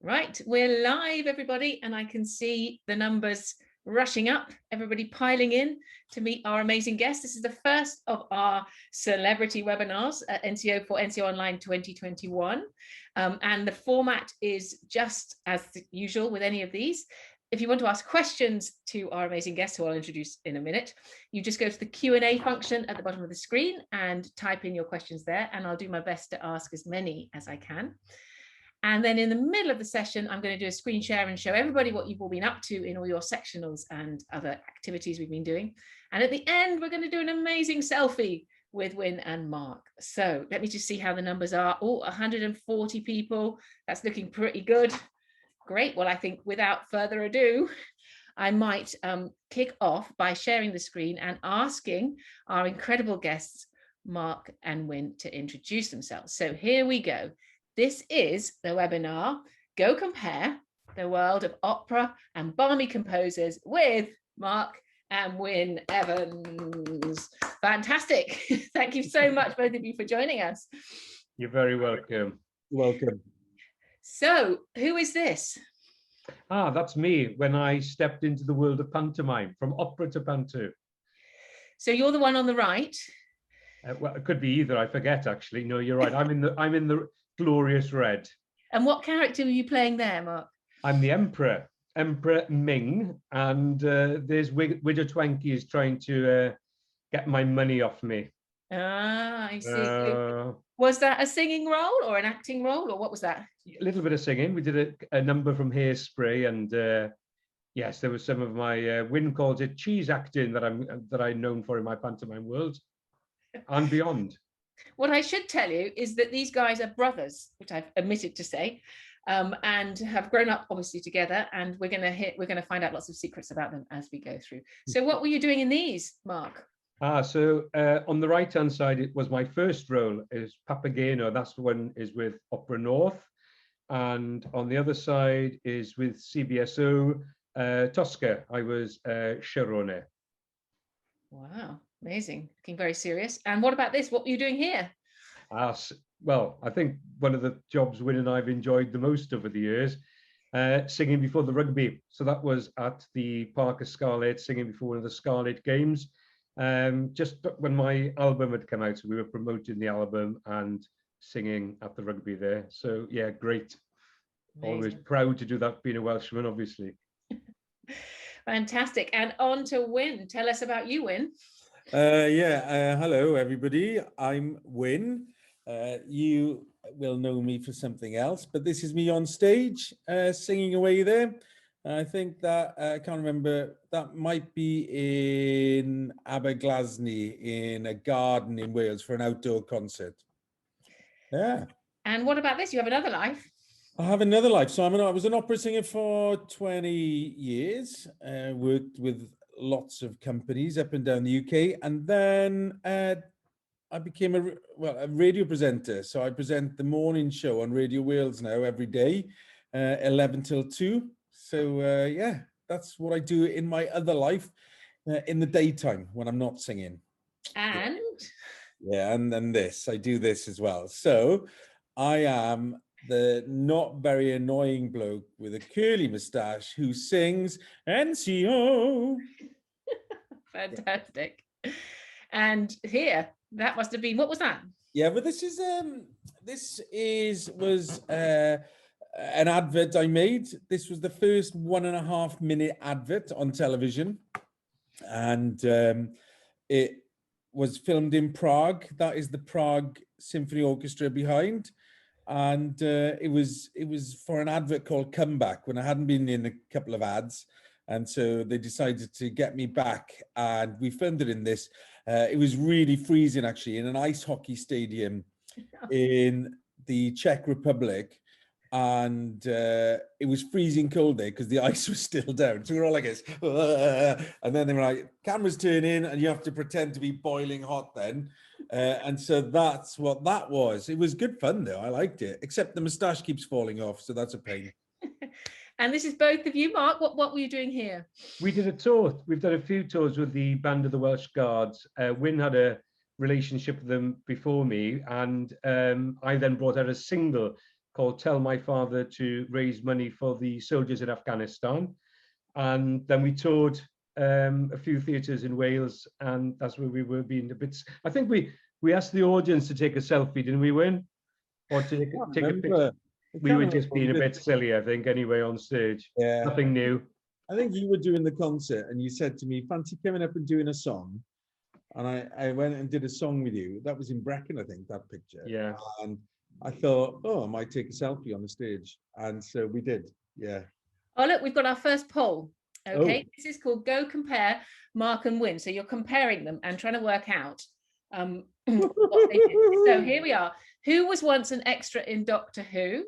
Right, we're live, everybody, and I can see the numbers rushing up, everybody piling in to meet our amazing guest. This is the first of our celebrity webinars at NCO for NCO Online 2021. And the format is just as usual with any of these. If you want to ask questions to our amazing guests, who I'll introduce in a minute, you just go to the Q&A function at the bottom of the screen and type in your questions there, and I'll do my best to ask as many as I can. And then in the middle of the session, I'm going to do a screen share and show everybody what you've all been up to in all your sectionals and other activities we've been doing. And at the end, we're going to do an amazing selfie with Wynne and Mark. So let me just see how the numbers are. Oh, 140 people. That's looking pretty good. Great. Well, I think without further ado, I might kick off by sharing the screen and asking our incredible guests, Mark and Wynne, to introduce themselves. So here we go. This is the webinar, Go Compare, the world of opera and Barmy composers with Mark and Wynne Evans. Fantastic. Thank you so much, both of you, for joining us. You're very welcome. Welcome. So, who is this? That's me when I stepped into the world of pantomime, from opera to panto. So you're the one on the right. Well, it could be either. I forget, actually. No, you're right. I'm in the glorious red. And what character were you playing there, Mark? I'm the Emperor Ming, and there's Widow Twanky is trying to get my money off me. Ah, I see. Was that a singing role or an acting role, or what was that? A little bit of singing. We did a number from Hairspray, and yes, there was some of my Wynne calls it cheese acting that I'm known for in my pantomime world and beyond. What I should tell you is that these guys are brothers, which I've omitted to say, and have grown up obviously together. And we're going to find out lots of secrets about them as we go through. So, what were you doing in these, Mark? So on the right-hand side, it was my first role is Papageno. That's the one is with Opera North, and on the other side is with CBSO Tosca. I was Sharone. Wow. Amazing, looking very serious. And what about this? What were you doing here? Well, I think one of the jobs Wynne and I've enjoyed the most over the years, singing before the rugby. So that was at the Park of Scarlet, singing before one of the Scarlet Games. Just when my album had come out, so we were promoting the album and singing at the rugby there. So yeah, great. Amazing. Always proud to do that, being a Welshman, obviously. Fantastic. And on to Wynne. Tell us about you, Wynne. Hello, everybody. I'm Wynne. You will know me for something else, but this is me on stage singing away there. I think that, I can't remember, that might be in Aberglasney in a garden in Wales for an outdoor concert. Yeah. And what about this? You have another life. I have another life. So I was an opera singer for 20 years, worked with lots of companies up and down the UK, and then I became a radio presenter. So I present the morning show on Radio Wales now every day, 11 till 2. So yeah, that's what I do in my other life in the daytime when I'm not singing. And? Yeah, and then I do this as well. So I am the not very annoying bloke with a curly moustache who sings NCO. Fantastic. And here, that must have been, what was that? Yeah, but this was an advert I made. This was the first 1.5 minute advert on television, and it was filmed in Prague. That is the Prague Symphony Orchestra behind. And it was for an advert called Comeback when I hadn't been in a couple of ads. And so they decided to get me back, and we filmed it in this. It was really freezing, actually, in an ice hockey stadium in the Czech Republic. And it was freezing cold there because the ice was still down. So we were all like this. And then they were like, cameras turn in and you have to pretend to be boiling hot then. And so that's what that was. It was good fun, though. I liked it, except the moustache keeps falling off. So that's a pain. And this is both of you, Mark. What were you doing here? We did a tour. We've done a few tours with the Band of the Welsh Guards. Wynne had a relationship with them before me, and I then brought out a single called Tell My Father to raise money for the soldiers in Afghanistan. And then we toured a few theatres in Wales, and that's where we were being a bit. I think we asked the audience to take a selfie, didn't we, Wynne? Or to take a picture. We were just being a bit silly, I think, anyway, on stage. Yeah. Nothing new. I think you were doing the concert and you said to me, fancy coming up and doing a song. And I went and did a song with you. That was in Brecon, I think, that picture. Yeah. And I thought, oh, I might take a selfie on the stage. And so we did. Yeah. Oh, look, we've got our first poll. Okay, Oh. this is called Go Compare Mark and Wynne. So you're comparing them and trying to work out what they did. So here we are. Who was once an extra in Doctor Who?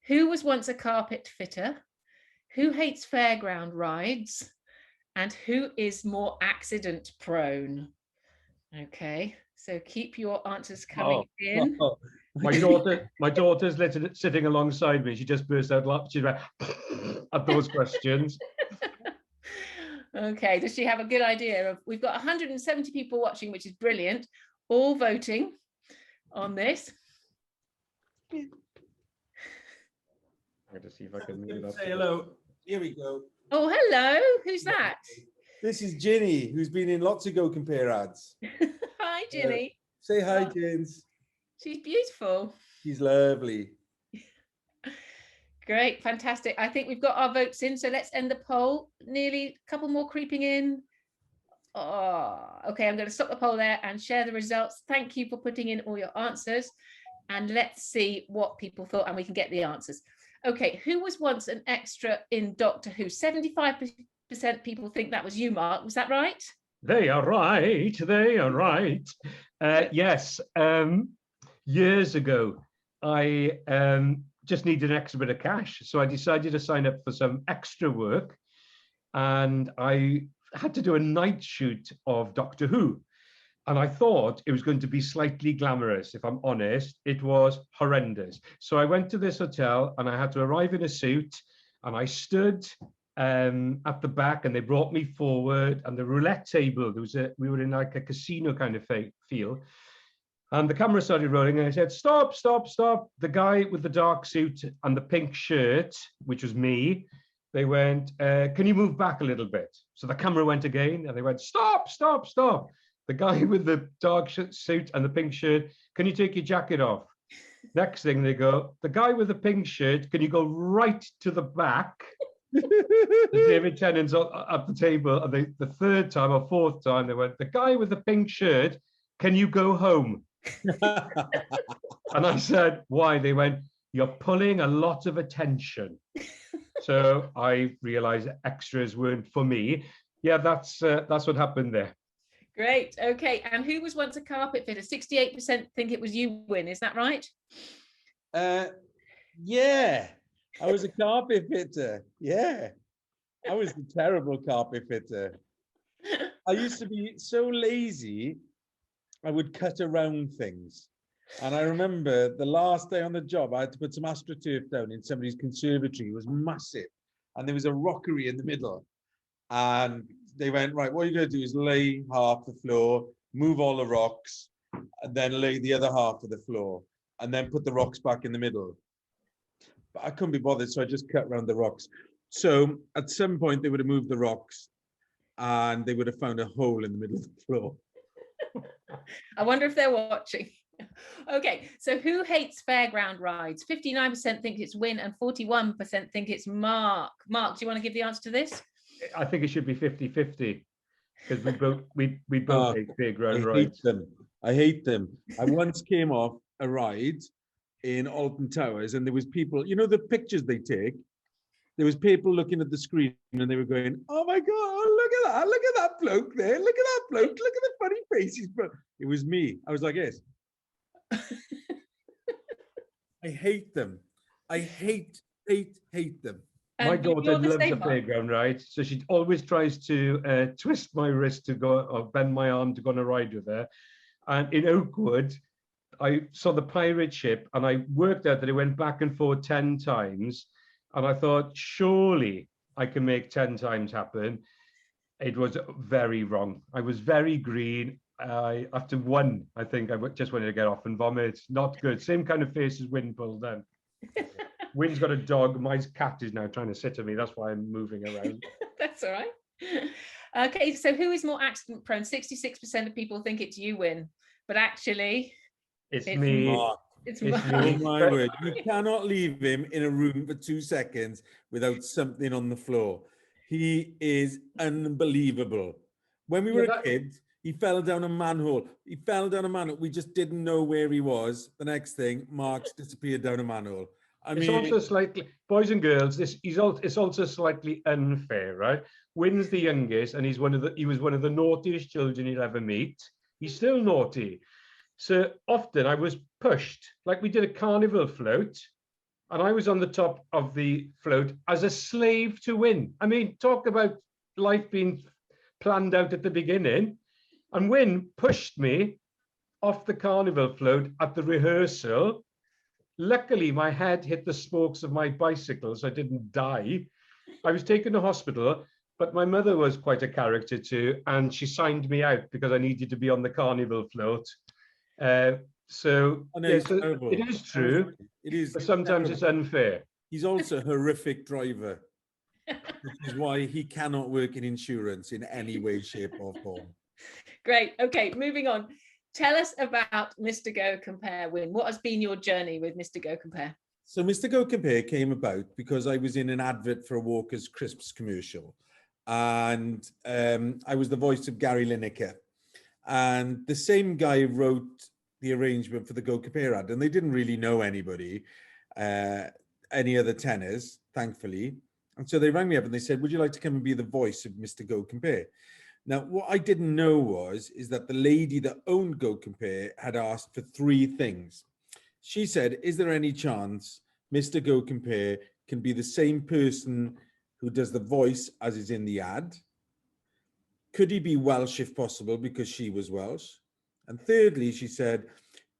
Who was once a carpet fitter? Who hates fairground rides? And who is more accident prone? Okay, so keep your answers coming in. My daughter's sitting alongside me. She just burst out laughing. She's like, at those questions. Okay, does she have a good idea of? We've got 170 people watching, which is brilliant, all voting on this. I'm going to see if I can move it up. Say hello. Here we go. Oh, hello. Who's that? This is Ginny, who's been in lots of Go Compare ads. Hi, Ginny. Say hi, James. She's beautiful. She's lovely. Great, fantastic. I think we've got our votes in, so let's end the poll. Nearly a couple more creeping in. Oh, okay, I'm going to stop the poll there and share the results. Thank you for putting in all your answers. And let's see what people thought, and we can get the answers. Okay, who was once an extra in Doctor Who? 75% people think that was you, Mark. Was that right? They are right. They are right. Yes. Years ago, I just needed an extra bit of cash. So I decided to sign up for some extra work. And I had to do a night shoot of Doctor Who. And I thought it was going to be slightly glamorous. If I'm honest, it was horrendous. So I went to this hotel and I had to arrive in a suit, and I stood at the back, and they brought me forward, and the roulette table, we were in like a casino kind of feel. And the camera started rolling, and I said, stop, stop, stop. The guy with the dark suit and the pink shirt, which was me, they went, can you move back a little bit? So the camera went again, and they went, stop, stop, stop. The guy with the dark suit and the pink shirt, can you take your jacket off? Next thing they go, the guy with the pink shirt, can you go right to the back? David Tennant's at the table, and the third time or fourth time, they went, the guy with the pink shirt, can you go home? And I said, why? They went, you're pulling a lot of attention. So I realized extras weren't for me. Yeah, that's what happened there. Great. Okay. And who was once a carpet fitter? 68% think it was you, Wynne. Is that right? Yeah, I was a carpet fitter. Yeah, I was a terrible carpet fitter. I used to be so lazy, I would cut around things. And I remember the last day on the job, I had to put some AstroTurf down in somebody's conservatory. It was massive. And there was a rockery in the middle. And they went, right, what you're going to do is lay half the floor, move all the rocks, and then lay the other half of the floor, and then put the rocks back in the middle. But I couldn't be bothered, so I just cut around the rocks. So at some point, they would have moved the rocks, and they would have found a hole in the middle of the floor. I wonder if they're watching. Okay, so who hates fairground rides? 59% think it's Wynne and 41% think it's Mark. Mark, do you want to give the answer to this? I think it should be 50-50, because we both hate fairground rides. I hate them. I once came off a ride in Alton Towers, and there was people, you know, the pictures they take, there was people looking at the screen, and they were going, oh my God, look at that bloke there, look at that bloke, look at the funny faces. But it was me. I was like, yes. I hate them. I hate them. My daughter loves a playground ride, so she always tries to twist my wrist to go, or bend my arm to go on a ride with her. And in Oakwood, I saw the pirate ship, and I worked out that it went back and forth 10 times. And I thought, surely I can make 10 times happen. It was very wrong. I was very green. After one, I think I just wanted to get off and vomit. Not good. Same kind of face as Wynne pulled then. Wynne's got a dog. My cat is now trying to sit on me. That's why I'm moving around. That's all right. Okay, so who is more accident prone? 66% of people think it's you, Wynne, but actually It's me. Mark. it's It's Mark. Oh me. my But- word. You cannot leave him in a room for 2 seconds without something on the floor. He is unbelievable. When we Yeah, were that- kids, he fell down a manhole. He fell down a manhole. We just didn't know where he was. The next thing, Mark's disappeared down a manhole. I It's mean, also slightly, boys and girls, it's also slightly unfair, right? Wynne's the youngest, and he was one of the naughtiest children you'll ever meet. He's still naughty. So often I was pushed, like we did a carnival float, and I was on the top of the float as a slave to Wynne. I mean, talk about life being planned out at the beginning. And Wynne pushed me off the carnival float at the rehearsal. Luckily, my head hit the spokes of my bicycle, so I didn't die. I was taken to hospital, but my mother was quite a character too, and she signed me out because I needed to be on the carnival float. So, I know, yeah, it's so terrible. it is true, It is. but sometimes it's unfair. He's also a horrific driver, which is why he cannot work in insurance in any way, shape, or form. Great. Okay, moving on. Tell us about Mr. Go Compare, Wynne. What has been your journey with Mr. Go Compare? So Mr. Go Compare came about because I was in an advert for a Walker's Crisps commercial, and I was the voice of Gary Lineker, and the same guy wrote the arrangement for the Go Compare ad, and they didn't really know anybody, any other tenors, thankfully, and so they rang me up and they said, "Would you like to come and be the voice of Mr. Go Compare?" Now, what I didn't know is that the lady that owned Go Compare had asked for 3 things. She said, "Is there any chance Mr. Go Compare can be the same person who does the voice as is in the ad? Could he be Welsh if possible, because she was Welsh? And thirdly, she said,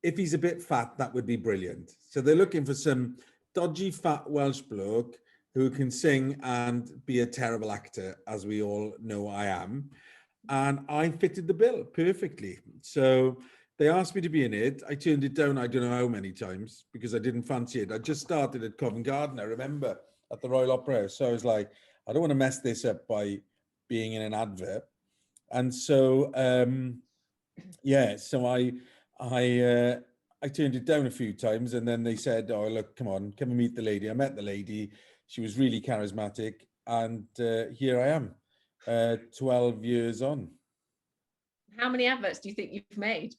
if he's a bit fat, that would be brilliant." So they're looking for some dodgy fat Welsh bloke who can sing and be a terrible actor, as we all know I am. And I fitted the bill perfectly. So they asked me to be in it. I turned it down, I don't know how many times, because I didn't fancy it. I just started at Covent Garden, I remember, at the Royal Opera House. So I was like, I don't want to mess this up by being in an advert. And so, yeah, so I turned it down a few times, and then they said, "Oh, look, come on, come and meet the lady." I met the lady. She was really charismatic, and here I am, 12 years on. How many adverts do you think you've made?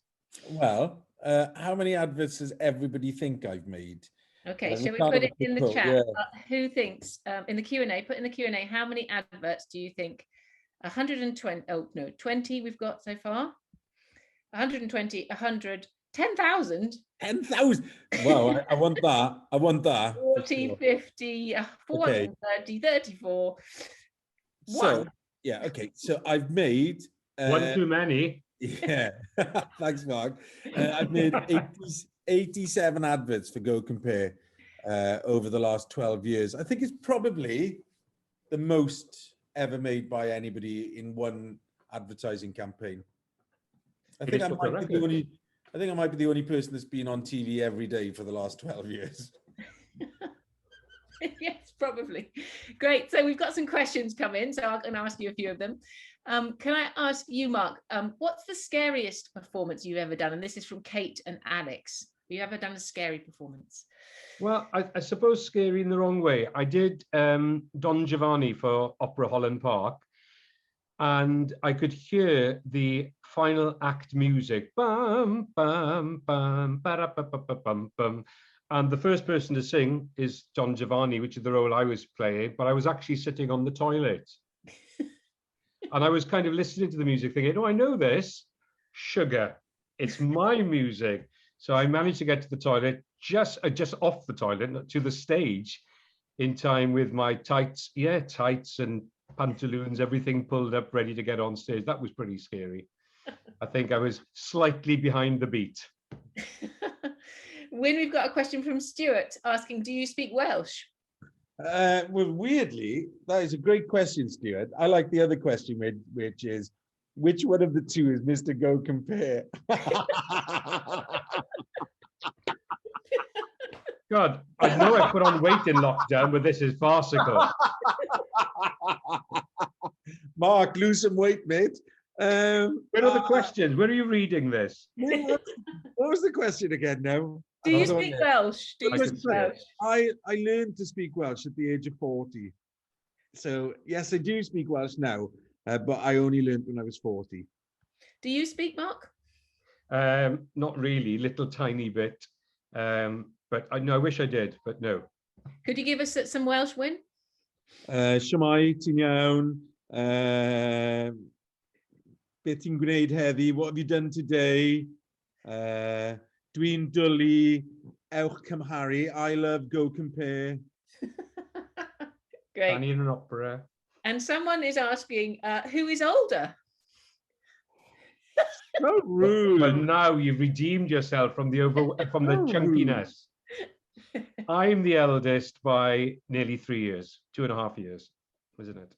Well, how many adverts does everybody think I've made? Okay, we shall we can't put have it a in the quick chat? poll, yeah. Who thinks, in the Q&A, put in the Q&A, how many adverts do you think? 120, oh no, 20 we've got so far. 120, 100, 10,000. 10,000. Well, I want that. I want that. for 40, sure. 50, 430, 34. So, One. yeah, okay. So I've made... One too many. Yeah, thanks, Mark. I've made 87 adverts for Go Compare over the last 12 years. I think it's probably the most ever made by anybody in one advertising campaign. I think I might be the only person that's been on TV every day for the last 12 years. Yes, probably. Great. So we've got some questions come in, so I'm going to ask you a few of them. Can I ask you, Mark, what's the scariest performance you've ever done? And this is from Kate and Alex. Have you ever done a scary performance? Well, I suppose scary in the wrong way. I did Don Giovanni for Opera Holland Park, and I could hear the final act music, bum, bum, bum, ba-da-ba-ba-ba-bum, bum. And the first person to sing is Don Giovanni, which is the role I was playing, but I was actually sitting on the toilet. And I was kind of listening to the music thinking, oh, I know this. Sugar. It's my music. So I managed to get to the toilet, just off the toilet, to the stage in time with my tights and pantaloons, everything pulled up, ready to get on stage. That was pretty scary. I think I was slightly behind the beat. Wynne, we've got a question from Stuart asking, do you speak Welsh? Well, weirdly, that is a great question, Stuart. I like the other question, which is, which one of the two is Mr. Go Compare? God, I know I put on weight in lockdown, but this is farcical. Mark, lose some weight, mate. Where are the questions? Where are you reading this? What was the question again now? Do you Hold on speak there. Welsh? Do you speak Welsh? I learned to speak Welsh at the age of 40. So yes, I do speak Welsh now, but I only learned when I was 40. Do you speak, Mark? Not really, little tiny bit. But I know I wish I did, but no. Could you give us some Welsh, Wynne? Shwmae, ti'n iawn? Beth ti'n gwneud heddi? What have you done today? Dwi'n dwlu, ewch cymharu. I love Go Compare. Great. Annie in an opera. And someone is asking, who is older? So rude. Well, now you've redeemed yourself from the chunkiness. I'm the eldest by nearly 3 years, 2.5 years, wasn't it?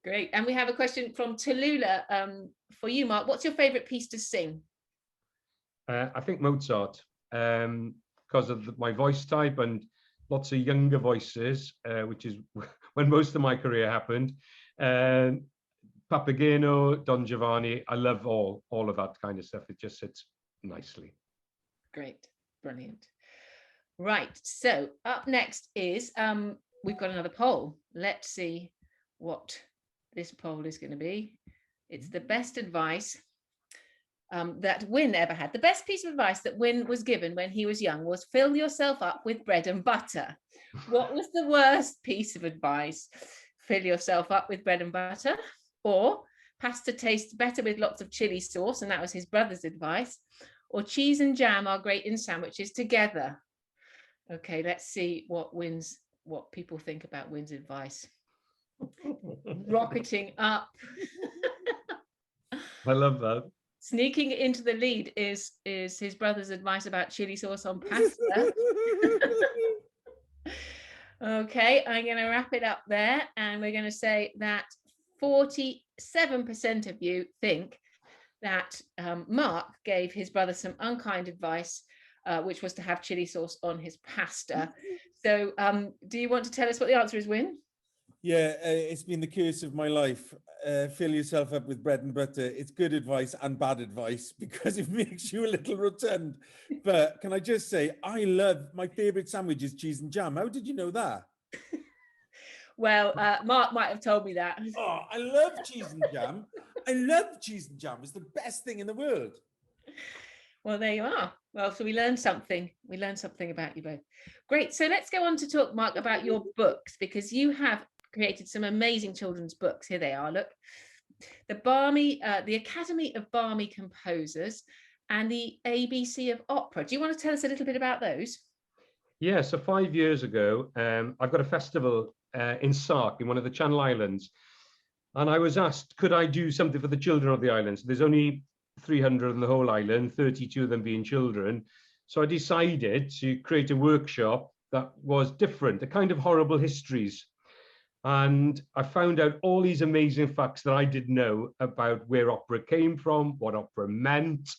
Great. And we have a question from Tallulah for you, Mark. What's your favorite piece to sing? I think Mozart, because of my voice type and lots of younger voices, which is when most of my career happened. Papageno, Don Giovanni, I love all of that kind of stuff. It just sits nicely. Great, brilliant. Right, so up next is, we've got another poll. Let's see what this poll is going to be. It's the best advice that Wynne ever had. The best piece of advice that Wynne was given when he was young was fill yourself up with bread and butter. What was the worst piece of advice? Fill yourself up with bread and butter, or pasta tastes better with lots of chili sauce, and that was his brother's advice, or cheese and jam are great in sandwiches together. Okay, let's see what people think about Wynne's advice. Rocketing up. I love that. Sneaking into the lead is his brother's advice about chili sauce on pasta. Okay, I'm going to wrap it up there, and we're going to say that 47% of you think that Mark gave his brother some unkind advice, which was to have chili sauce on his pasta. So do you want to tell us what the answer is, Wynne? Yeah, it's been the curse of my life. Fill yourself up with bread and butter. It's good advice and bad advice because it makes you a little rotund. But can I just say, I love, my favorite sandwich is cheese and jam. How did you know that? Well, Mark might have told me that. Oh, I love cheese and jam. I love cheese and jam. It's the best thing in the world. Well, there you are. Well, so we learned something. We learned something about you both. Great. So let's go on to talk, Mark, about your books, because you have created some amazing children's books. Here they are. Look, the Barmy, the Academy of Barmy Composers, and the ABC of Opera. Do you want to tell us a little bit about those? Yeah. So 5 years ago, I've got a festival in Sark, in one of the Channel Islands, and I was asked, could I do something for the children of the islands? There's only 300 on the whole island, 32 of them being children. So I decided to create a workshop that was different, a kind of horrible histories. And I found out all these amazing facts that I didn't know about where opera came from, what opera meant,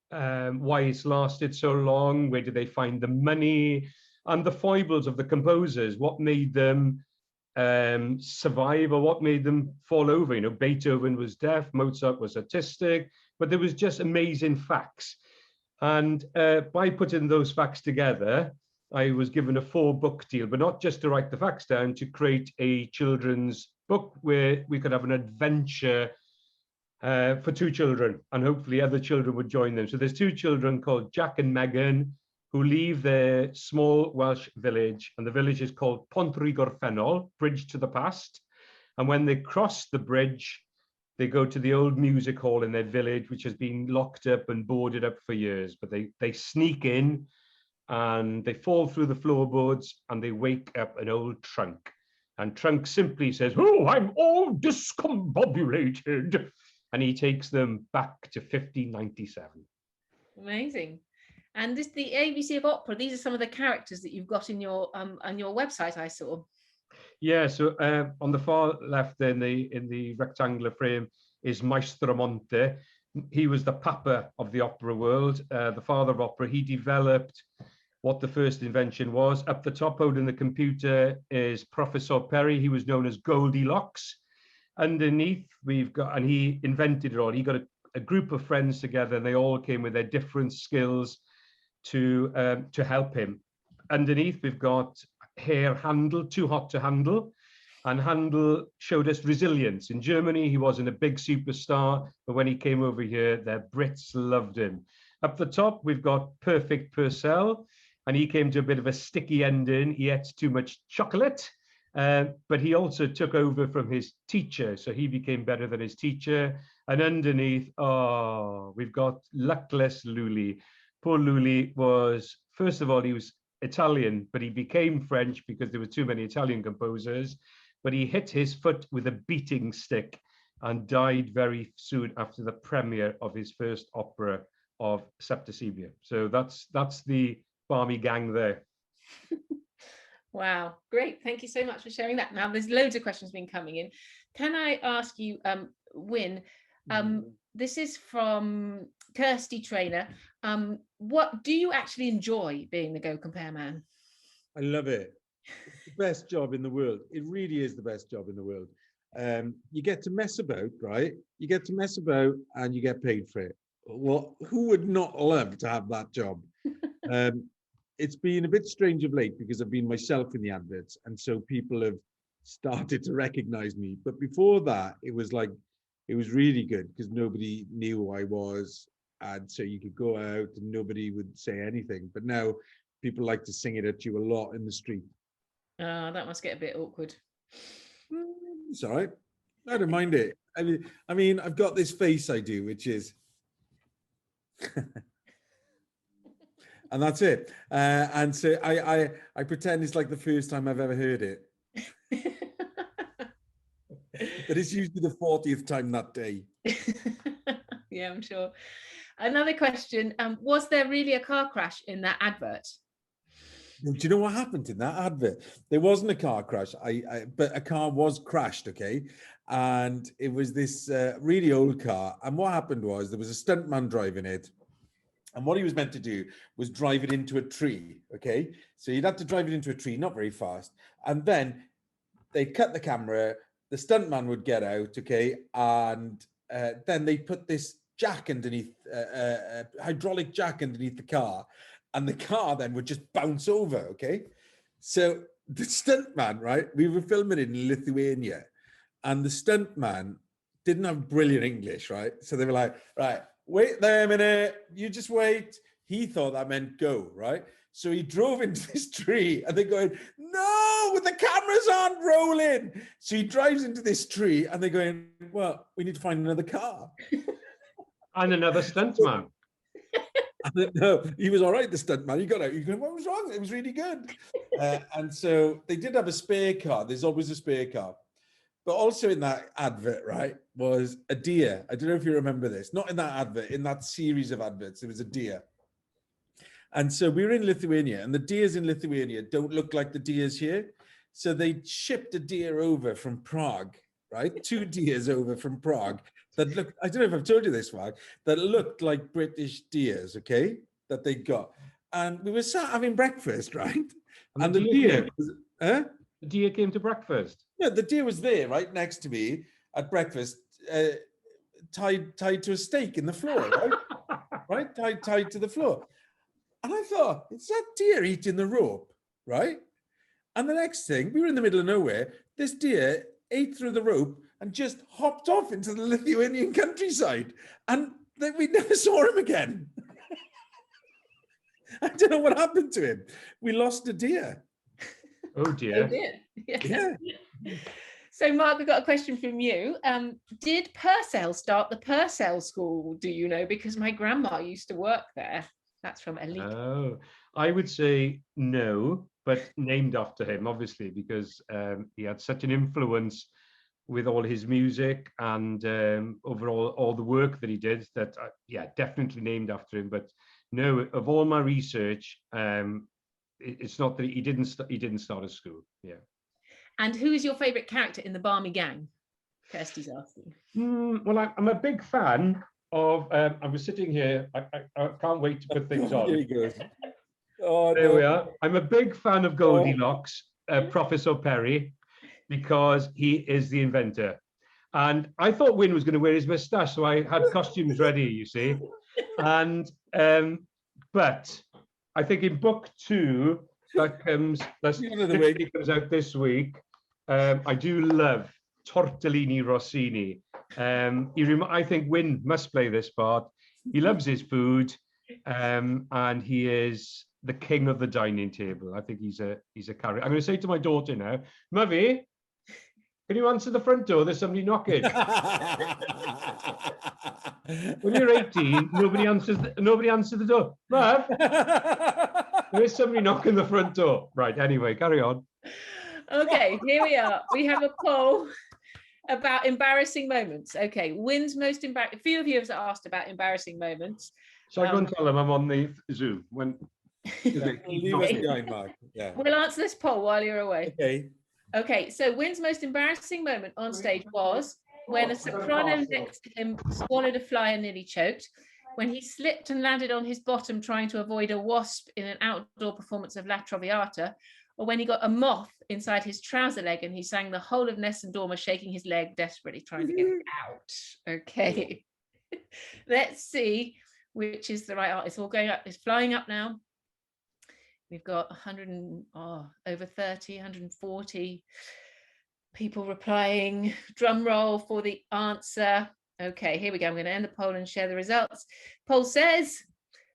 why it's lasted so long, where did they find the money, and the foibles of the composers, what made them survive or what made them fall over. You know, Beethoven was deaf, Mozart was autistic, but there was just amazing facts. And by putting those facts together, I was given a 4-book deal, but not just to write the facts down, to create a children's book where we could have an adventure for 2 children, and hopefully other children would join them. So there's 2 children called Jack and Megan who leave their small Welsh village, and the village is called Pont Gorffennol, Bridge to the Past. And when they cross the bridge, they go to the old music hall in their village, which has been locked up and boarded up for years. But they sneak in and they fall through the floorboards and they wake up an old Trunk. And Trunk simply says, "Oh, I'm all discombobulated." And he takes them back to 1597. Amazing. And this, the ABC of Opera, these are some of the characters that you've got in your on your website, I saw. Yeah, so on the far left in the rectangular frame is Maestro Monte. He was the papa of the opera world, the father of opera. He developed what the first invention was. Up the top, holding the computer, is Professor Perry. He was known as Goldilocks. Underneath, we've got, and he invented it all. He got a group of friends together, and they all came with their different skills to help him. Underneath, we've got Hair Handel, Too Hot to Handle. And Handel showed us resilience. In Germany, he wasn't a big superstar, but when he came over here, the Brits loved him. Up the top, we've got Perfect Purcell, and he came to a bit of a sticky ending. He ate too much chocolate, but he also took over from his teacher, so he became better than his teacher. And underneath, oh, we've got Luckless Lully. Poor Lully was, first of all, he was Italian, but he became French because there were too many Italian composers. But he hit his foot with a beating stick and died very soon after the premiere of his first opera of Septicemia. So that's the Barmy gang there. Wow, great. Thank you so much for sharing that. Now, there's loads of questions been coming in. Can I ask you, Wynne, this is from Kirsty Trainer. What do you actually enjoy being the Go Compare man? I love it. It's the best job in the world. It really is the best job in the world. You get to mess about, right? You get to mess about and you get paid for it. Well, who would not love to have that job? It's been a bit strange of late because I've been myself in the adverts, and so people have started to recognize me. But before that, it was really good because nobody knew who I was, and so you could go out and nobody would say anything. But now people like to sing it at you a lot in the street. That must get a bit awkward. It's all right. I don't mind it. I mean, I've got this face I do, which is, and that's it. And so I pretend it's like the first time I've ever heard it. But it's usually the 40th time that day. Yeah, I'm sure. Another question. Was there really a car crash in that advert? Do you know what happened in that advert? There wasn't a car crash, but a car was crashed, okay? And it was this really old car. And what happened was there was a stuntman driving it. And what he was meant to do was drive it into a tree, okay? So you'd have to drive it into a tree, not very fast. And then they'd cut the camera, the stuntman would get out, okay? And then they put this jack underneath, hydraulic jack underneath the car. And the car then would just bounce over, okay? So the stuntman, right? We were filming it in Lithuania, and the stuntman didn't have brilliant English, right? So they were like, right, wait there a minute, you just wait. He thought that meant go, right? So he drove into this tree, and they're going, no, the cameras aren't rolling. So he drives into this tree, and they're going, well, we need to find another car. And another stuntman. No, he was all right, the stuntman. He got out. He goes, what was wrong? It was really good. And so they did have a spare car. There's always a spare car. But also in that advert, right, was a deer. I don't know if you remember this. Not in that advert, in that series of adverts, there was a deer. And so we were in Lithuania, and the deers in Lithuania don't look like the deers here. So they shipped a deer over from Prague, right? 2 deers over from Prague that looked, I don't know if I've told you this, Mark, that looked like British deers, okay, that they got. And we were sat having breakfast, right? And the deer was, the deer came to breakfast. Yeah, the deer was there, right, next to me at breakfast, tied to a stake in the floor, right? Right, tied to the floor. And I thought, it's that deer eating the rope, right? And the next thing, we were in the middle of nowhere, this deer ate through the rope and just hopped off into the Lithuanian countryside. And then we never saw him again. I don't know what happened to him. We lost a deer. Oh dear. Oh dear. Yeah. So Mark, we've got a question from you. Did Purcell start the Purcell school? Do you know? Because my grandma used to work there. That's from Elite. Oh, I would say no, but named after him, obviously, because he had such an influence with all his music and overall all the work that he did that, yeah, definitely named after him. But no, of all my research, it's not that he didn't start a school. Yeah. And who is your favorite character in the Barmy gang? Kirsty's asking. Well, I'm a big fan of. I was sitting here. I can't wait to put things on. There he goes. Oh, There no. we are. I'm a big fan of Goldilocks, Professor Perry, because he is the inventor. And I thought Wynne was going to wear his moustache, so I had costumes ready, you see. And but I think in book 2 that comes that comes out this week. I do love Tortellini Rossini. I think Wynne must play this part. He loves his food, and he is the king of the dining table. I think he's a character. I'm going to say to my daughter now, Mummy, can you answer the front door? There's somebody knocking. When you're 18, nobody answers the door. Mum, there is somebody knocking the front door. Right, anyway, carry on. Okay, here we are. We have a poll about embarrassing moments. Okay, Wynne's most embarrassing. A few of you have asked about embarrassing moments. So I go and tell them I'm on the Zoom when. Leave us behind, Mark. Yeah. We'll answer this poll while you're away. Okay. Okay, so Wynne's most embarrassing moment on stage was when a soprano next to him swallowed a fly and nearly choked, when he slipped and landed on his bottom trying to avoid a wasp in an outdoor performance of La Traviata, or when he got a moth inside his trouser leg and he sang the whole of Nessun Dorma, shaking his leg desperately, trying to get it out. Okay, let's see which is the right art. It's all going up, it's flying up now. We've got 100 and over 30, 140 people replying. Drum roll for the answer. Okay, here we go. I'm going to end the poll and share the results. Poll says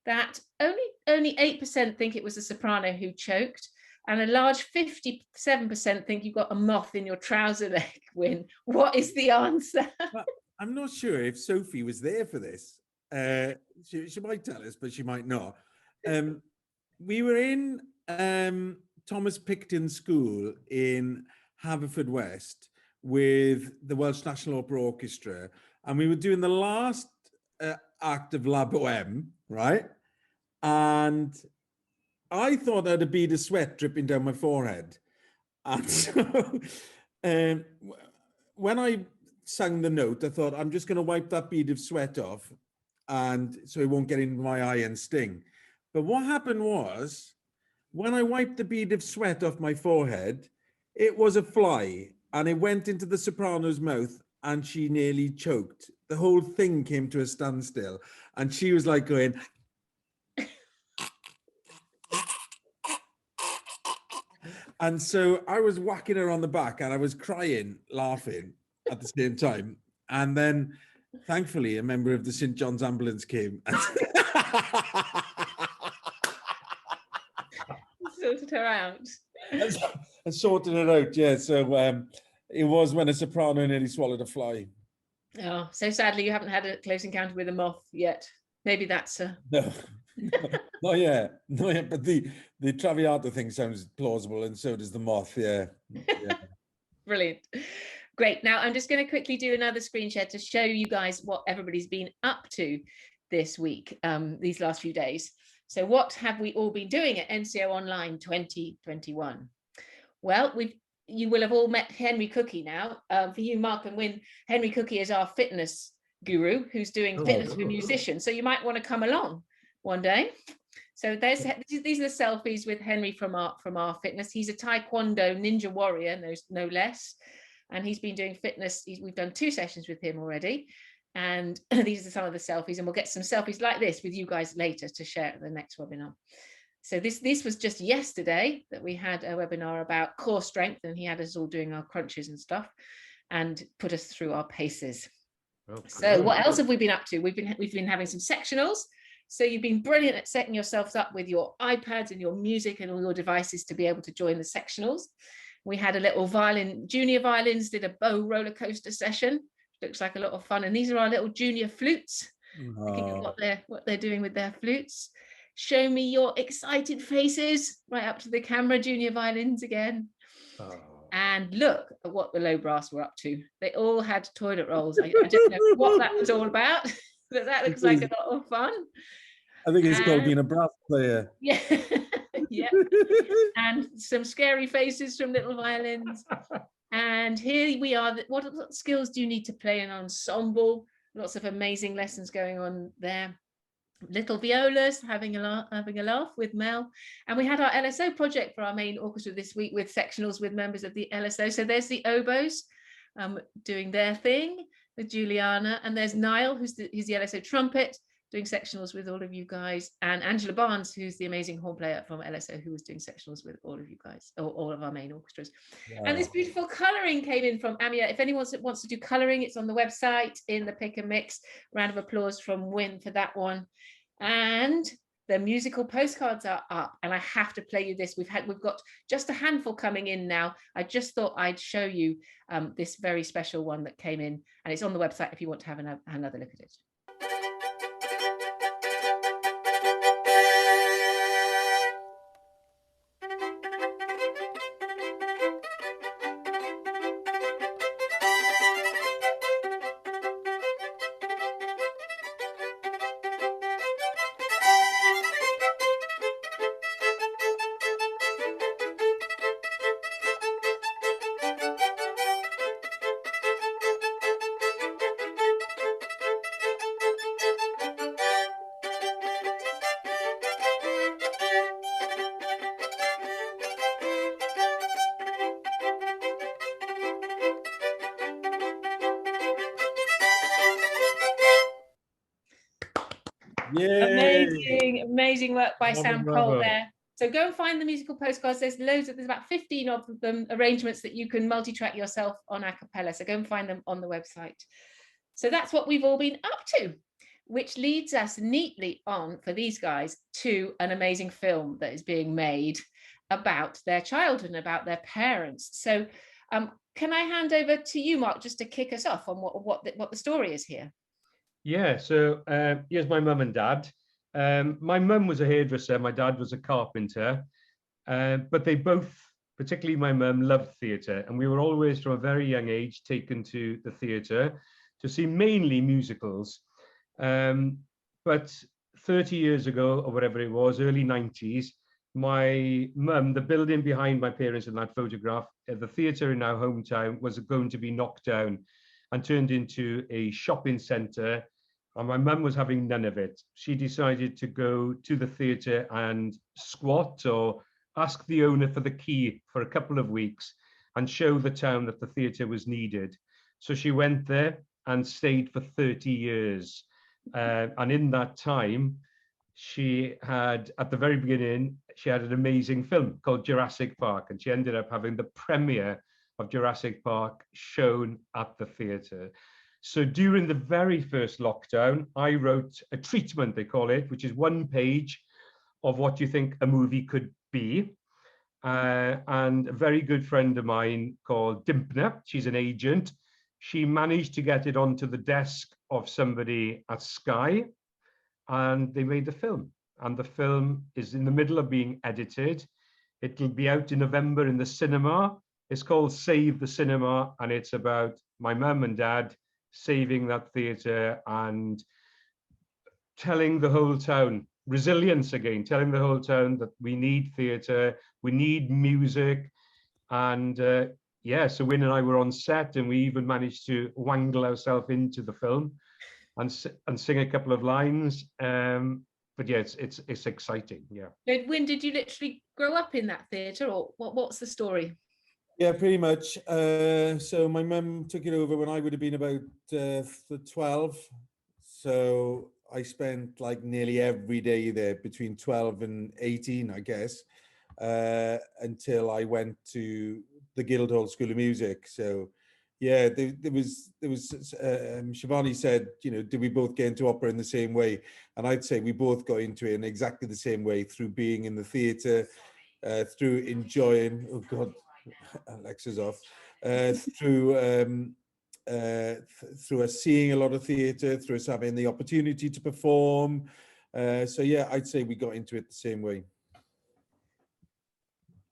that only 8% think it was a soprano who choked, and a large 57% think you got a moth in your trouser leg, Wynne. What is the answer? I'm not sure if Sophie was there for this. She might tell us, but she might not. We were in Thomas Picton School in Haverfordwest with the Welsh National Opera Orchestra, and we were doing the last act of La Boheme, right? And I thought I had a bead of sweat dripping down my forehead. And so when I sang the note, I thought, I'm just going to wipe that bead of sweat off, and so it won't get into my eye and sting. But what happened was, when I wiped the bead of sweat off my forehead, it was a fly, and it went into the soprano's mouth, and she nearly choked. The whole thing came to a standstill, and she was like going... And so I was whacking her on the back, and I was crying, laughing at the same time. And then, thankfully, a member of the St. John's ambulance came. Sorted her out. And sorted it out, yeah. So it was when a soprano nearly swallowed a fly. Oh, so sadly you haven't had a close encounter with a moth yet. Maybe that's a... No, not yet. Not yet. But the Traviata thing sounds plausible, and so does the moth, yeah. Brilliant. Great. Now I'm just going to quickly do another screen share to show you guys what everybody's been up to this week, these last few days. So what have we all been doing at NCO Online 2021? Well, you will have all met Henry Cookie now. For you, Mark and Wynne, Henry Cookie is our fitness guru who's doing fitness for musicians. So you might want to come along one day. So these are the selfies with Henry from our fitness. He's a Taekwondo ninja warrior, no less. And he's been doing fitness. We've done 2 sessions with him already. And these are some of the selfies, and we'll get some selfies like this with you guys later to share at the next webinar. So this was just yesterday that we had a webinar about core strength, and he had us all doing our crunches and stuff and put us through our paces. Okay. So what else have we been up to? We've been having some sectionals. So you've been brilliant at setting yourselves up with your iPads and your music and all your devices to be able to join the sectionals. We had a little junior violins did a bow roller coaster session. Looks like a lot of fun. And these are our little junior flutes. Looking at what they're doing with their flutes. Show me your excited faces right up to the camera, junior violins again. And look at what the low brass were up to. They all had toilet rolls. I don't know what that was all about, but that looks like a lot of fun. I think it's called being a brass player. Yeah. Yeah. And some scary faces from little violins. And here we are. What skills do you need to play an ensemble? Lots of amazing lessons going on there. little violas, having a laugh with Mel. And we had our LSO project for our main orchestra this week with sectionals with members of the LSO. So there's the oboes doing their thing with Juliana, and there's Niall, who's the LSO trumpet, doing sectionals with all of you guys, and Angela Barnes, who's the amazing horn player from LSO, who was doing sectionals with all of you guys, or all of our main orchestras. Wow. And this beautiful colouring came in from Amia. If anyone wants to do colouring, it's on the website in the pick and mix. Round of applause from Wynne for that one. And the musical postcards are up, and I have to play you this. We've got just a handful coming in now. I just thought I'd show you this very special one that came in, and it's on the website if you want to have another look at it. Yay. Amazing work by Sam Cole there. So go and find the musical postcards. There's about 15 of them, arrangements that you can multi-track yourself on a cappella. So go and find them on the website. So that's what we've all been up to, which leads us neatly on for these guys to an amazing film that is being made about their childhood and about their parents. So can I hand over to you, Mark, just to kick us off on what the story is here? Yeah, so here's my mum and dad. My mum was a hairdresser, my dad was a carpenter, but they both, particularly my mum, loved theatre, and we were always from a very young age taken to the theatre to see mainly musicals. But 30 years ago, or whatever it was, early 90s, my mum, the building behind my parents in that photograph, the theatre in our hometown, was going to be knocked down and turned into a shopping centre. And my mum was having none of it. She decided to go to the theatre and squat or ask the owner for the key for a couple of weeks and show the town that the theatre was needed. So she went there and stayed for 30 years. And in that time, she had, at the very beginning, she had an amazing film called Jurassic Park, and she ended up having the premiere of Jurassic Park shown at the theatre. So during the very first lockdown, I wrote a treatment, they call it, which is one page of what you think a movie could be. And a very good friend of mine called Dimpner, she's an agent, she managed to get it onto the desk of somebody at Sky, and they made the film. And the film is in the middle of being edited. It'll be out in November in the cinema. It's called Save the Cinema, and it's about my mum and dad saving that theatre and telling the whole town, resilience again, telling the whole town that we need theatre, we need music. And yeah, so Wynne and I were on set, and we even managed to wangle ourselves into the film and sing a couple of lines. But yeah, it's exciting. Yeah. Wynne, did you literally grow up in that theatre, or what's the story? Yeah, pretty much. So my mum took it over when I would have been about 12. So I spent like nearly every day there between 12 and 18, I guess, until I went to the Guildhall School of Music. So yeah, there was Shivani said, you know, did we both get into opera in the same way? And I'd say we both got into it in exactly the same way, through being in the theatre, through enjoying, oh God, Alexa's off, through us seeing a lot of theatre, through us having the opportunity to perform. So yeah, I'd say we got into it the same way.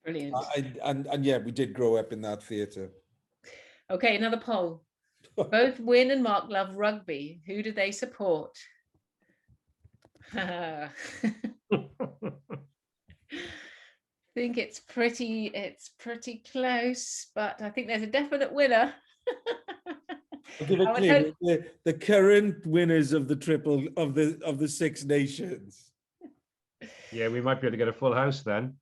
Brilliant. And yeah, we did grow up in that theatre. Okay, another poll. Both Wynne and Mark love rugby. Who do they support? I think it's pretty close, but I think there's a definite winner. I'll give it clear. The current winners of the triple of the Six Nations. Yeah, we might be able to get a full house then.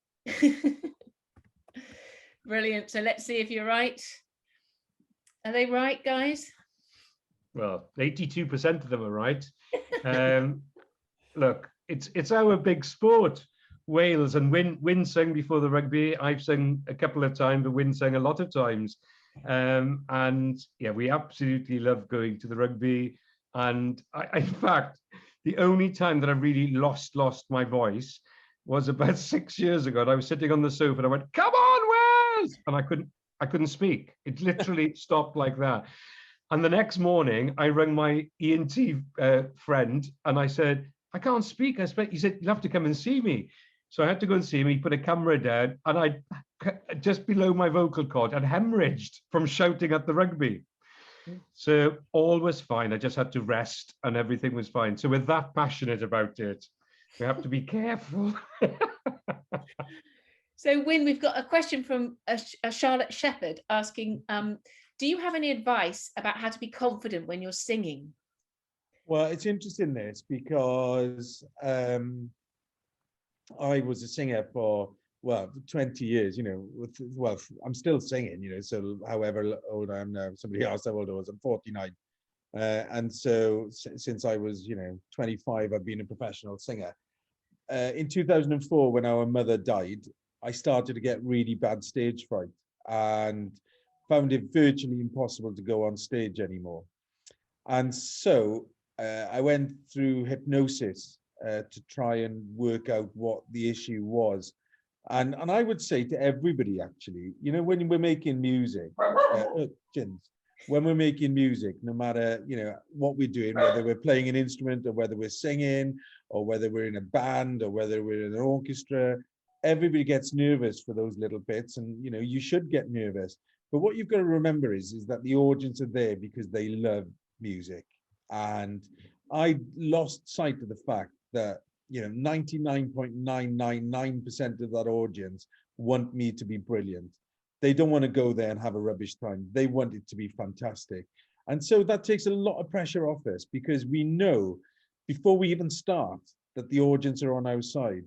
Brilliant. So let's see if you're right. Are they right, guys? Well, 82% of them are right. Look, it's our big sport, Wales, and Wynne sang before the rugby. I've sung a couple of times, but Wynne sang a lot of times. And yeah, we absolutely love going to the rugby. And in fact, the only time that I really lost my voice was about 6 years ago. And I was sitting on the sofa and I went, "Come on, Wales!" And I couldn't speak. It literally stopped like that. And the next morning, I rang my ENT friend and I said, "I can't speak." He said, "You'll have to come and see me." So I had to go and see him. He put a camera down and I, just below my vocal cord, and hemorrhaged from shouting at the rugby. So all was fine. I just had to rest and everything was fine. So we're that passionate about it. We have to be careful. So Wynne, we've got a question from a Charlotte Shepherd asking, do you have any advice about how to be confident when you're singing? Well, it's interesting this because I was a singer for, 20 years, I'm still singing, so however old I am now, somebody asked how old I was, I'm 49. And so since I was, 25, I've been a professional singer. In 2004, when our mother died, I started to get really bad stage fright and found it virtually impossible to go on stage anymore. And so I went through hypnosis to try and work out what the issue was. And I would say to everybody, actually, when we're making music, when we're making music, no matter, what we're doing, whether we're playing an instrument or whether we're singing or whether we're in a band or whether we're in an orchestra, everybody gets nervous for those little bits. And, you should get nervous. But what you've got to remember is that the audience are there because they love music. And I lost sight of the fact that, 99.999% of that audience want me to be brilliant. They don't want to go there and have a rubbish time. They want it to be fantastic. And so that takes a lot of pressure off us because we know before we even start that the audience are on our side.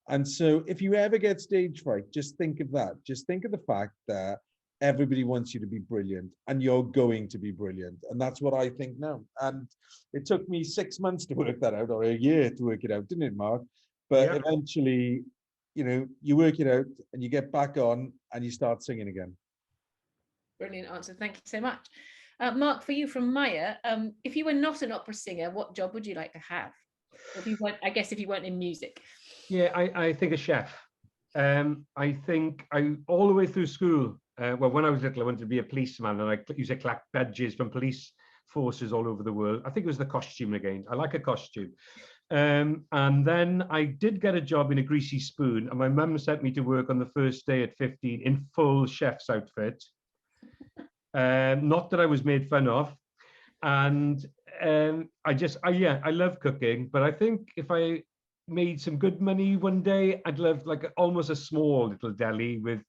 And so if you ever get stage fright, just think of that. Just think of the fact that everybody wants you to be brilliant and you're going to be brilliant. And that's what I think now. And it took me 6 months to work that out, or a year to work it out, didn't it, Mark? But yeah, eventually, you work it out and you get back on and you start singing again. Brilliant answer. Thank you so much. Mark, for you from Maya, if you were not an opera singer, what job would you like to have? If you weren't, I guess if you weren't in music. Yeah, I think a chef. I think all the way through school, when I was little, I wanted to be a policeman and I used to collect badges from police forces all over the world. I think it was the costume again. I like a costume. And then I did get a job in a greasy spoon and my mum sent me to work on the first day at 15 in full chef's outfit. Not that I was made fun of. And I love cooking, but I think if I made some good money one day, I'd love like almost a small little deli with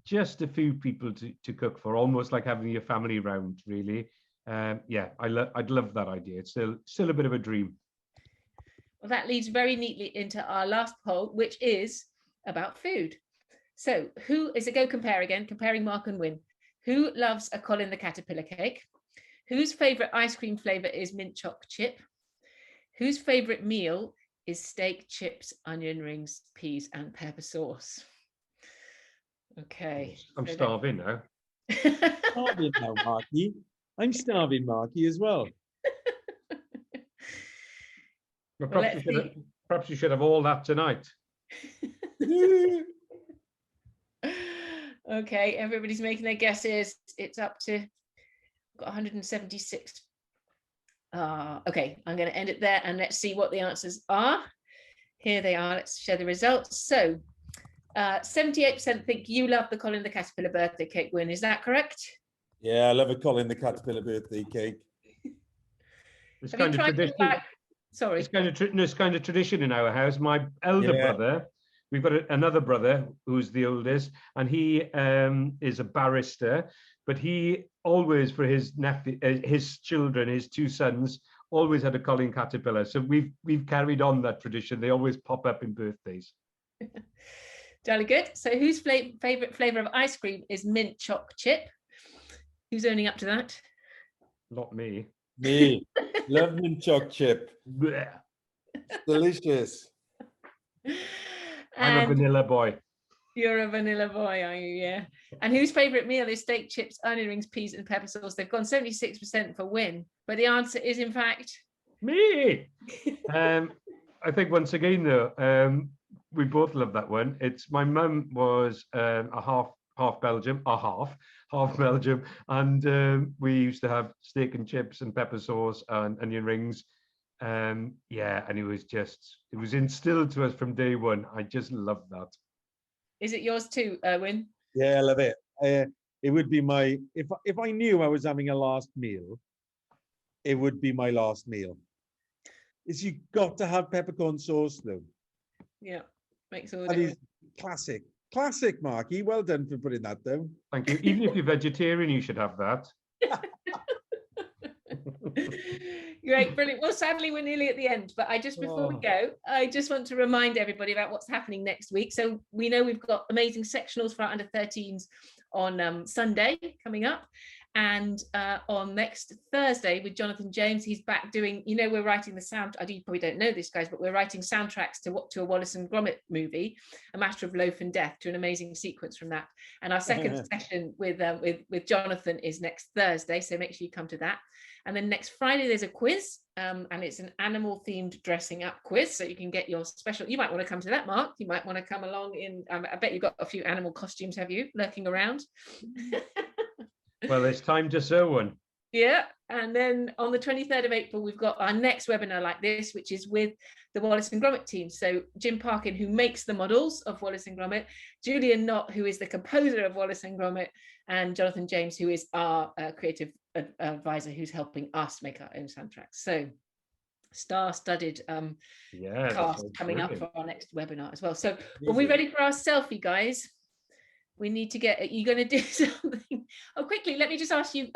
just a few people to cook for, almost like having your family around, really. I'd love that idea. It's still a bit of a dream. Well, that leads very neatly into our last poll, which is about food. So who is a Go Compare again, comparing Mark and Wynne. Who loves a Colin the Caterpillar cake? Whose favourite ice cream flavour is mint choc chip? Whose favourite meal is steak, chips, onion rings, peas and pepper sauce? Okay. I'm starving now. Starving now, Marky. I'm starving, Marky, as well. Well, perhaps you should have all that tonight. Okay, everybody's making their guesses. It's up to, got 176. Okay, I'm going to end it there and let's see what the answers are. Here they are. Let's share the results. So 78% think you love the Colin the Caterpillar birthday cake, Wynne. Is that correct? Yeah, I love a Colin the Caterpillar birthday cake. It's kind of tradition. Sorry. It's kind of tradition in our house. My elder brother we've got another brother who's the oldest, and he is a barrister, but he always, for his nephew, his children, his two sons, always had a Colin Caterpillar. So we've carried on that tradition. They always pop up in birthdays. Jolly good. So whose favorite flavor of ice cream is mint choc chip? Who's owning up to that? Not me. Me. Love mint choc chip. Blech. Delicious. I'm a vanilla boy. You're a vanilla boy, are you? Yeah. And whose favorite meal is steak, chips, onion rings, peas, and pepper sauce? They've gone 76% for Wynne, but the answer is, in fact, me. I think once again, though, we both love that one. It's my mum was a half Belgium, half Belgium, and we used to have steak and chips and pepper sauce and onion rings. Yeah, and it was instilled to us from day one. I just love that. Is it yours too, Wynne? Yeah, I love it. It would be my, if I knew I was having a last meal, it would be my last meal. Is you got to have peppercorn sauce though. Yeah, makes all the That difference. is classic, Marky. Well done for putting that down. Thank you. Even if you're vegetarian, you should have that. Great, brilliant. Well, sadly, we're nearly at the end, but before we go, I just want to remind everybody about what's happening next week. So we know we've got amazing sectionals for our under 13s on Sunday coming up. And on next Thursday with Jonathan James, he's back doing, we're writing the sound. You probably don't know this, guys, but we're writing soundtracks to a Wallace and Gromit movie, A Matter of Loaf and Death, to an amazing sequence from that. And our second session with Jonathan is next Thursday, so make sure you come to that. And then next Friday there's a quiz, and it's an animal-themed dressing up quiz, so you can get your special. You might want to come to that, Mark. You might want to come along in. I bet you've got a few animal costumes, have you, lurking around? Well, it's time to sew one. Yeah, and then on the 23rd of April, we've got our next webinar like this, which is with the Wallace and Gromit team. So Jim Parkin, who makes the models of Wallace and Gromit, Julian Knott, who is the composer of Wallace and Gromit, and Jonathan James, who is our creative advisor, who's helping us make our own soundtracks. So star-studded cast coming up for our next webinar as well. So are we ready for our selfie, guys? We need to get, are you going to do something? Oh, quickly, let me just ask you,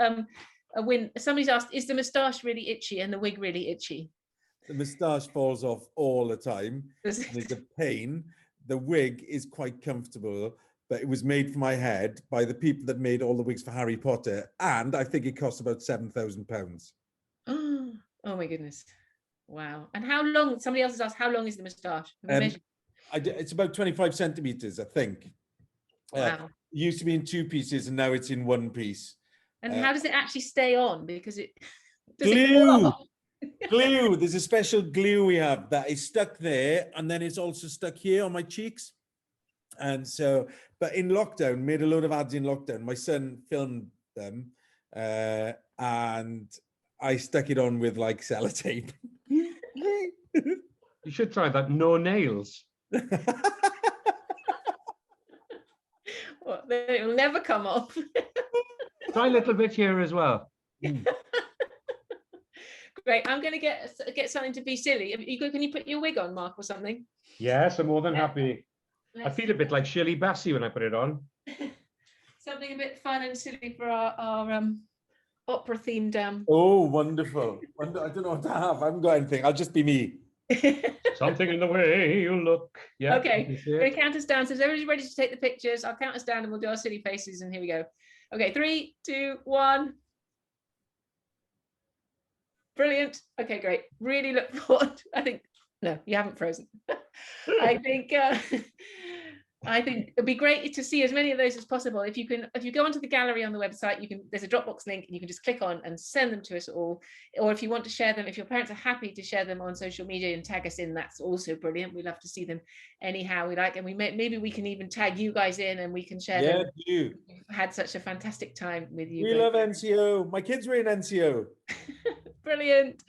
Wynne, somebody's asked, is the moustache really itchy and the wig really itchy? The moustache falls off all the time. It's a pain. The wig is quite comfortable, but it was made for my head by the people that made all the wigs for Harry Potter. And I think it costs about £7,000. Oh my goodness. Wow. And how long, somebody else has asked, how long is the moustache? It's about 25 centimeters, I think. Wow. It used to be in 2 pieces and now it's in 1 piece. And how does it actually stay on? Because glue. Glue. There's a special glue we have that is stuck there, and then it's also stuck here on my cheeks. And so, but in lockdown, made a load of ads in lockdown. My son filmed them, and I stuck it on with like sellotape. You should try that. No nails. Well, it will never come off. Try a little bit here as well. Great. I'm going to get something to be silly. Can you put your wig on, Mark, or something? Yes, I'm more than happy. Let's I feel a bit like Shirley Bassey when I put it on. Something a bit fun and silly for our opera themed. Oh, wonderful. I don't know what to have. I haven't got anything. I'll just be me. Something in the way you look. Yeah. Okay, we're going to count us down. So everybody's ready to take the pictures. I'll count us down and we'll do our silly faces. And here we go. Okay, 3, 2, 1. Brilliant. Okay, great. Really look forward. No, you haven't frozen. I think it'd be great to see as many of those as possible. If you go onto the gallery on the website, there's a Dropbox link and you can just click on and send them to us all. Or if you want to share them, if your parents are happy to share them on social media and tag us in, that's also brilliant. We love to see them anyhow we like. And maybe we can even tag you guys in and we can share them. We've had such a fantastic time with you. We love NCO. My kids were in NCO. Brilliant.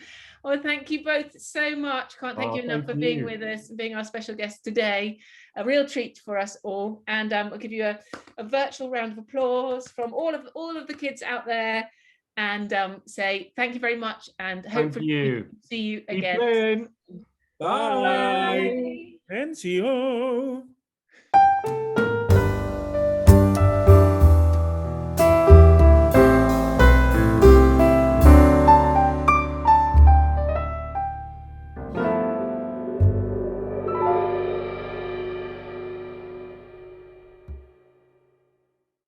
Well, thank you both so much. Can't thank you enough for being with us and being our special guest today. A real treat for us all. And I'll give you a virtual round of applause from all of the kids out there, and say thank you very much. And hopefully see you again. Bye. NCO.